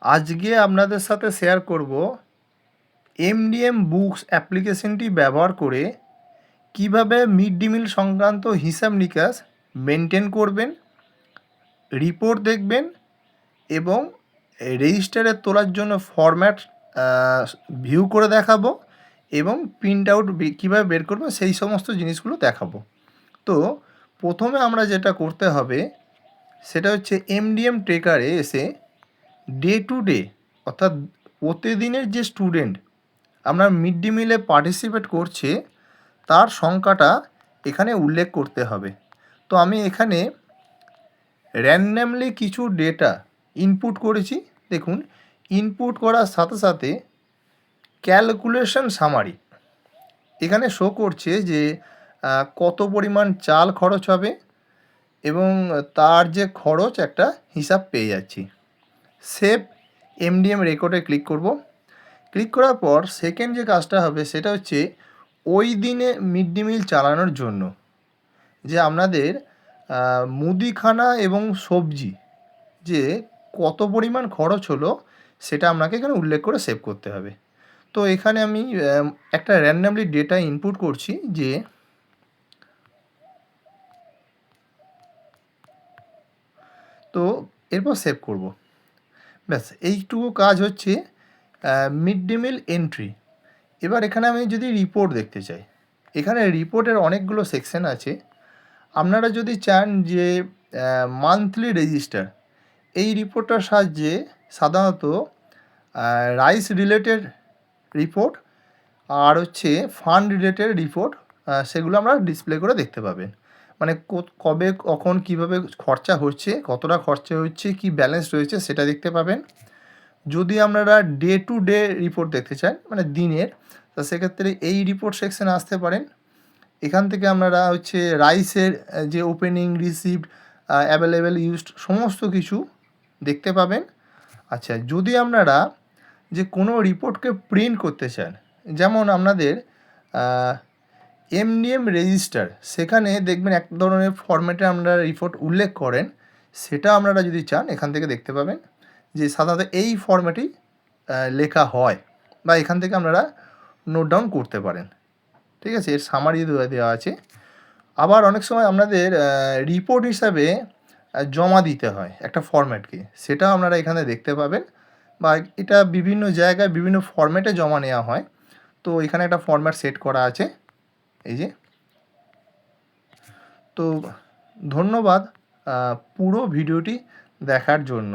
আজকে আপনাদের সাথে শেয়ার করব এমডিএম বুকস অ্যাপ্লিকেশনটি ব্যবহার করে কিভাবে মিড ডে মিল সংক্রান্ত হিসাব নিকাশ মেনটেন করবেন, রিপোর্ট দেখবেন এবং রেজিস্টারে তোলার জন্য ফরম্যাট ভিউ করে দেখাবো এবং প্রিন্ট আউট কীভাবে বের করবো সেই সমস্ত জিনিসগুলো দেখাবো। তো প্রথমে আমরা যেটা করতে হবে সেটা হচ্ছে এমডিএম ট্রেকারে এসে ডে টু ডে অর্থাৎ প্রতিদিনের যে স্টুডেন্ট আপনার মিড ডে মিলে পার্টিসিপেট করছে তার সংখ্যাটা এখানে উল্লেখ করতে হবে। তো আমি এখানে র্যান্ডামলি কিছু ডেটা ইনপুট করেছি। দেখুন, ইনপুট করার সাথে সাথে ক্যালকুলেশন সামারি এখানে শো করছে যে কত পরিমাণ চাল খরচ হবে এবং তার যে খরচ একটা হিসাব পেয়ে যাচ্ছি। সেভ এমডিএম রেকর্ডে ক্লিক করব। ক্লিক করার পর সেকেন্ড যে কাজটা হবে সেটা হচ্ছে ওই দিনে মিড ডে মিল চালানোর জন্য যে আপনাদের মুদিখানা এবং সবজি যে কত পরিমাণ খরচ হলো সেটা আপনাকে এখানে উল্লেখ করে সেভ করতে হবে। তো এখানে আমি একটা র্যান্ডামলি ডেটা ইনপুট করছি যে তো এরপর সেভ করব। ব্যাস এইটুকু কাজ হচ্ছে মিড ডে মিল এন্ট্রি। এবার এখানে আমি যদি রিপোর্ট দেখতে চাই, এখানে রিপোর্টের অনেকগুলো সেকশন আছে। আপনারা যদি চান যে মান্থলি রেজিস্টার, এই রিপোর্টটার সাহায্যে সাধারণত রাইস রিলেটেড রিপোর্ট আর হচ্ছে ফান্ড রিলেটেড রিপোর্ট সেগুলো আমরা ডিসপ্লে করে দেখতে পাবেন। মানে কবে কখন কীভাবে খরচা হচ্ছে, কতটা খরচা হচ্ছে, কি ব্যালেন্স রয়েছে সেটা দেখতে পাবেন। যদি আপনারা ডে টু ডে রিপোর্ট দেখতে চান মানে দিনের, তো সেক্ষেত্রে এই রিপোর্ট সেকশানে আসতে পারেন। এখান থেকে আপনারা হচ্ছে রাইসের যে ওপেনিং, রিসিভড, অ্যাভেলেবেল, ইউজড সমস্ত কিছু দেখতে পাবেন। আচ্ছা, যদি আপনারা যে কোনো রিপোর্টকে প্রিন্ট করতে চান, যেমন আপনাদের এমডিএম রেজিস্টার, সেখানে দেখবেন এক ধরনের ফরম্যাটে আপনারা রিপোর্ট উল্লেখ করেন, সেটা আপনারা যদি চান এখান থেকে দেখতে পাবেন যে সাধারণত এই ফরম্যাটেই লেখা হয় বা এখান থেকে আপনারা নোট ডাউন করতে পারেন। ঠিক আছে, এর সামারি দেওয়া আছে। আবার অনেক সময় আপনাদের রিপোর্ট হিসাবে জমা দিতে হয় একটা ফরম্যাটকে, সেটাও আপনারা এখানে দেখতে পাবেন বা এটা বিভিন্ন জায়গায় বিভিন্ন ফরম্যাটে জমা নেওয়া হয়। তো এখানে একটা ফরম্যাট সেট করা আছে এই যে। তো ধন্যবাদ পুরো ভিডিওটি দেখার জন্য।